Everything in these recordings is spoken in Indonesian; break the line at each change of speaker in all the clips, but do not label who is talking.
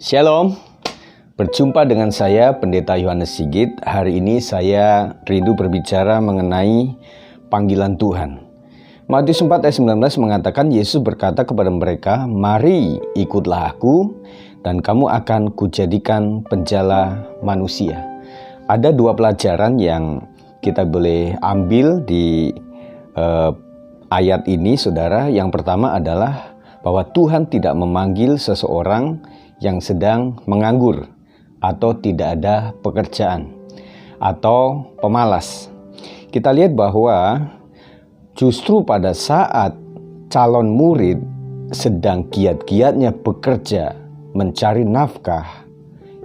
Shalom, berjumpa dengan saya Pendeta Yohanes Sigit. Hari ini saya rindu berbicara mengenai panggilan Tuhan. Matius 4 ayat 19 mengatakan, Yesus berkata kepada mereka, "Mari ikutlah aku dan kamu akan kujadikan penjala manusia." Ada dua pelajaran yang kita boleh ambil di ayat ini, saudara. Yang pertama adalah bahwa Tuhan tidak memanggil seseorang yang sedang menganggur atau tidak ada pekerjaan atau pemalas. Kita lihat bahwa justru pada saat calon murid sedang giat-giatnya bekerja mencari nafkah,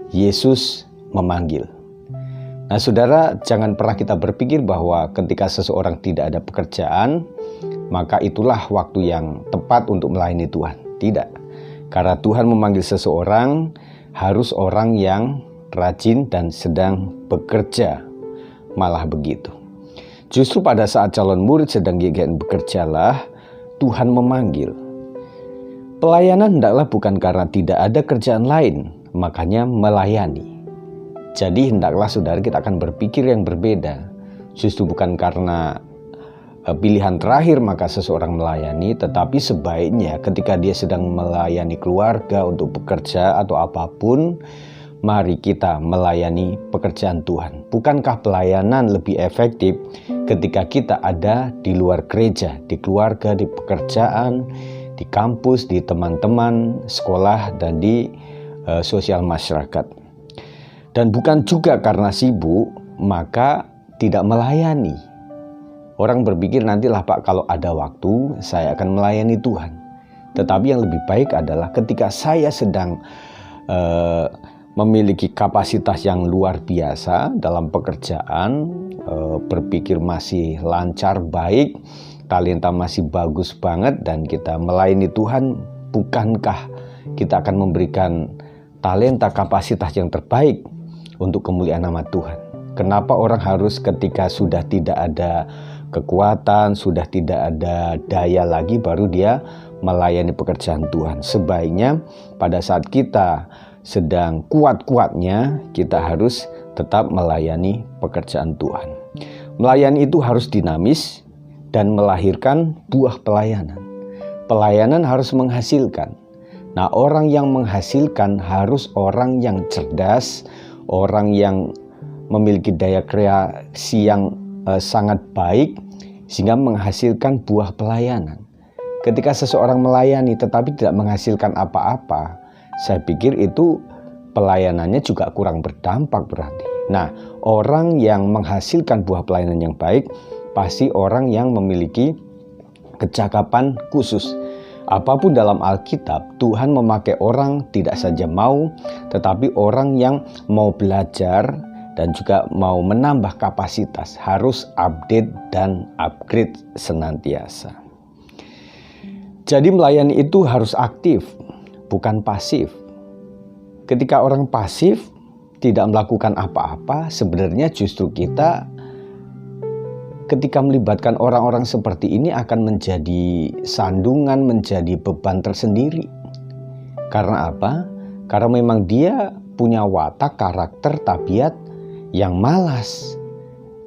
Yesus memanggil. Nah, saudara, jangan pernah kita berpikir bahwa ketika seseorang tidak ada pekerjaan, maka itulah waktu yang tepat untuk melayani Tuhan. Tidak. Karena Tuhan memanggil seseorang, harus orang yang rajin dan sedang bekerja. Malah begitu. Justru pada saat calon murid sedang giat bekerjalah, Tuhan memanggil. Pelayanan hendaklah bukan karena tidak ada kerjaan lain, makanya melayani. Jadi hendaklah saudara kita akan berpikir yang berbeda. Justru bukan karena pilihan terakhir maka seseorang melayani, tetapi sebaiknya ketika dia sedang melayani keluarga untuk bekerja atau apapun, mari kita melayani pekerjaan Tuhan. Bukankah pelayanan lebih efektif ketika kita ada di luar gereja, di keluarga, di pekerjaan, di kampus, di teman-teman, sekolah, dan di sosial masyarakat. Dan bukan juga karena sibuk maka tidak melayani. Orang berpikir nantilah Pak, kalau ada waktu saya akan melayani Tuhan. Tetapi yang lebih baik adalah ketika saya sedang memiliki kapasitas yang luar biasa dalam pekerjaan, berpikir masih lancar, baik, talenta masih bagus banget, dan kita melayani Tuhan, bukankah kita akan memberikan talenta kapasitas yang terbaik untuk kemuliaan nama Tuhan? Kenapa orang harus ketika sudah tidak ada kekuatan, sudah tidak ada daya lagi, baru dia melayani pekerjaan Tuhan? Sebaiknya pada saat kita sedang kuat-kuatnya, kita harus tetap melayani pekerjaan Tuhan. Melayani itu harus dinamis dan melahirkan buah pelayanan. Pelayanan harus menghasilkan. Nah, orang yang menghasilkan harus orang yang cerdas, orang yang memiliki daya kreasi yang sangat baik, sehingga menghasilkan buah pelayanan. Ketika seseorang melayani tetapi tidak menghasilkan apa-apa, saya pikir itu pelayanannya juga kurang berdampak berarti. Nah, orang yang menghasilkan buah pelayanan yang baik pasti orang yang memiliki kecakapan khusus. Apapun dalam Alkitab, Tuhan memakai orang tidak saja mau, tetapi orang yang mau belajar dan juga mau menambah kapasitas, harus update dan upgrade senantiasa. Jadi melayani itu harus aktif, bukan pasif. Ketika orang pasif, tidak melakukan apa-apa, sebenarnya justru kita ketika melibatkan orang-orang seperti ini akan menjadi sandungan, menjadi beban tersendiri. Karena apa? Karena memang dia punya watak, karakter, tabiat yang malas.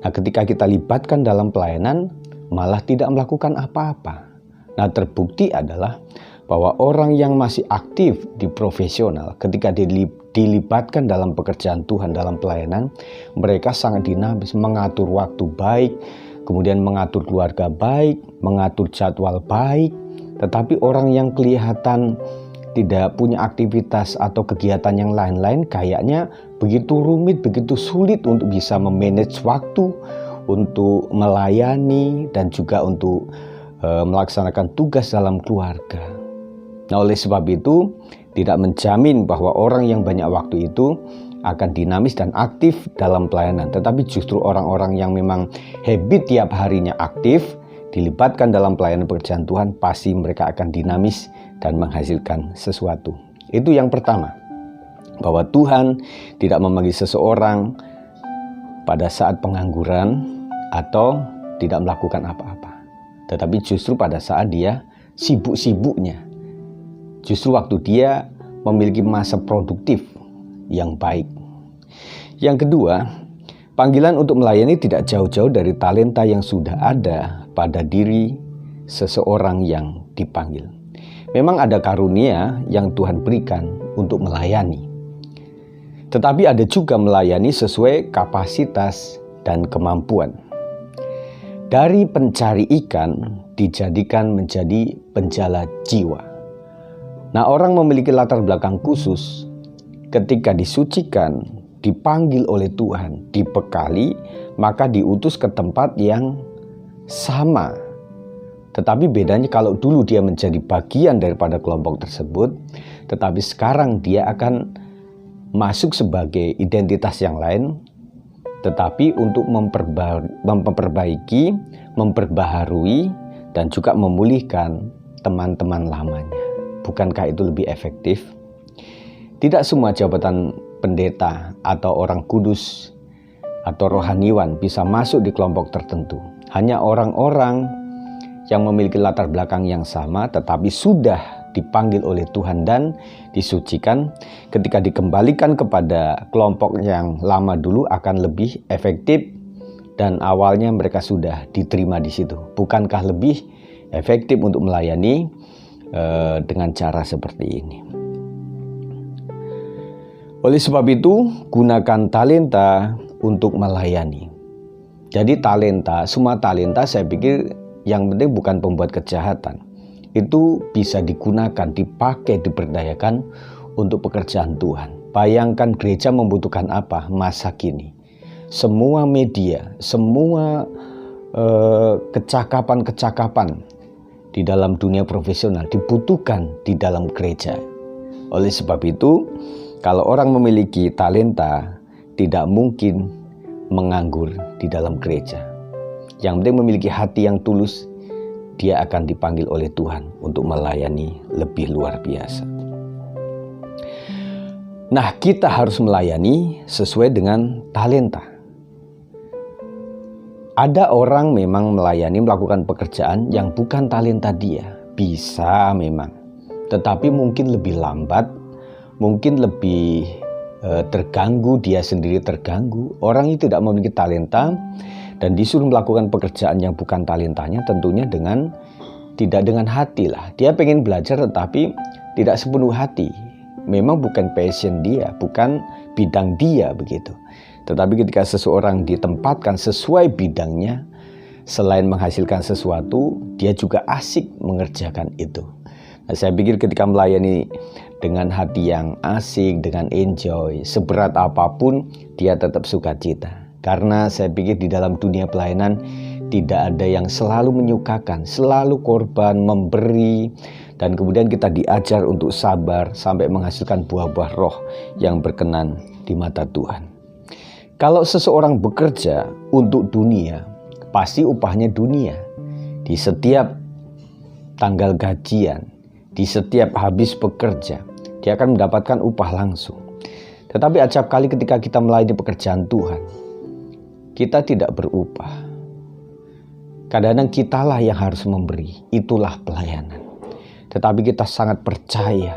Nah, ketika kita libatkan dalam pelayanan, malah tidak melakukan apa-apa. Nah, terbukti adalah bahwa orang yang masih aktif di profesional, ketika dilibatkan dalam pekerjaan Tuhan, dalam pelayanan, mereka sangat dinamis, mengatur waktu baik, kemudian mengatur keluarga baik, mengatur jadwal baik. Tetapi orang yang kelihatan tidak punya aktivitas atau kegiatan yang lain-lain, kayaknya begitu rumit, begitu sulit untuk bisa memanage waktu, untuk melayani, dan juga untuk melaksanakan tugas dalam keluarga. Nah, oleh sebab itu, tidak menjamin bahwa orang yang banyak waktu itu akan dinamis dan aktif dalam pelayanan. Tetapi justru orang-orang yang memang habit tiap harinya aktif, dilibatkan dalam pelayanan pekerjaan Tuhan, pasti mereka akan dinamis dan menghasilkan sesuatu. Itu yang pertama, bahwa Tuhan tidak memanggil seseorang pada saat pengangguran atau tidak melakukan apa-apa, tetapi justru pada saat dia sibuk-sibuknya. Justru waktu dia memiliki masa produktif yang baik. Yang kedua, panggilan untuk melayani tidak jauh-jauh dari talenta yang sudah ada pada diri seseorang yang dipanggil. Memang ada karunia yang Tuhan berikan untuk melayani. Tetapi ada juga melayani sesuai kapasitas dan kemampuan. Dari pencari ikan dijadikan menjadi penjala jiwa. Nah, orang memiliki latar belakang khusus ketika disucikan, dipanggil oleh Tuhan, dibekali, maka diutus ke tempat yang sama. Tetapi bedanya kalau dulu dia menjadi bagian daripada kelompok tersebut, tetapi sekarang dia akan masuk sebagai identitas yang lain, tetapi untuk memperbaiki, memperbaharui, dan juga memulihkan teman-teman lamanya. Bukankah itu lebih efektif? Tidak semua jabatan pendeta atau orang kudus atau rohaniwan bisa masuk di kelompok tertentu. Hanya orang-orang yang memiliki latar belakang yang sama tetapi sudah dipanggil oleh Tuhan dan disucikan, ketika dikembalikan kepada kelompok yang lama dulu akan lebih efektif, dan awalnya mereka sudah diterima di situ. Bukankah lebih efektif untuk melayani dengan cara seperti ini? Oleh sebab itu, gunakan talenta untuk melayani. Jadi semua talenta saya pikir yang penting bukan pembuat kejahatan. Itu bisa digunakan, dipakai, diberdayakan untuk pekerjaan Tuhan. Bayangkan gereja membutuhkan apa masa kini. Semua media, semua kecakapan-kecakapan di dalam dunia profesional dibutuhkan di dalam gereja. Oleh sebab itu, kalau orang memiliki talenta, tidak mungkin menganggur di dalam gereja. Yang penting memiliki hati yang tulus, dia akan dipanggil oleh Tuhan untuk melayani lebih luar biasa. Nah, kita harus melayani sesuai dengan talenta. Ada orang memang melayani, melakukan pekerjaan yang bukan talenta dia. Bisa memang, tetapi mungkin lebih lambat, mungkin lebih terganggu, dia sendiri terganggu. Orang itu tidak memiliki talenta dan disuruh melakukan pekerjaan yang bukan talentanya, tentunya tidak dengan hati lah. Dia pengen belajar tetapi tidak sepenuh hati. Memang bukan passion dia, bukan bidang dia begitu. Tetapi ketika seseorang ditempatkan sesuai bidangnya, selain menghasilkan sesuatu, dia juga asik mengerjakan itu. Nah, saya pikir ketika melayani dengan hati yang asik, dengan enjoy, seberat apapun, dia tetap sukacita. Karena saya pikir di dalam dunia pelayanan tidak ada yang selalu menyukakan, selalu korban, memberi, dan kemudian kita diajar untuk sabar sampai menghasilkan buah-buah roh yang berkenan di mata Tuhan. Kalau seseorang bekerja untuk dunia, pasti upahnya dunia. Di setiap tanggal gajian, di setiap habis bekerja, dia akan mendapatkan upah langsung. Tetapi acap kali ketika kita melayani pekerjaan Tuhan, kita tidak berupah. Kadang-kadang kitalah yang harus memberi, itulah pelayanan. Tetapi kita sangat percaya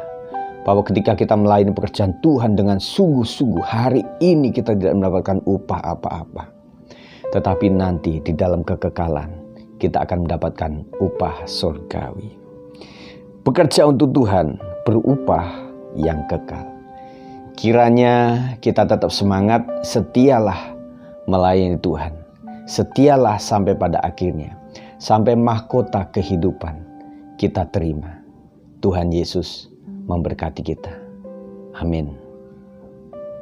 bahwa ketika kita melayani pekerjaan Tuhan dengan sungguh-sungguh, hari ini kita tidak mendapatkan upah apa-apa. Tetapi nanti di dalam kekekalan, kita akan mendapatkan upah surgawi. Bekerja untuk Tuhan berupah yang kekal. Kiranya kita tetap semangat, setialah melayani Tuhan. Setialah sampai pada akhirnya, sampai mahkota kehidupan kita terima. Tuhan Yesus memberkati kita. Amin.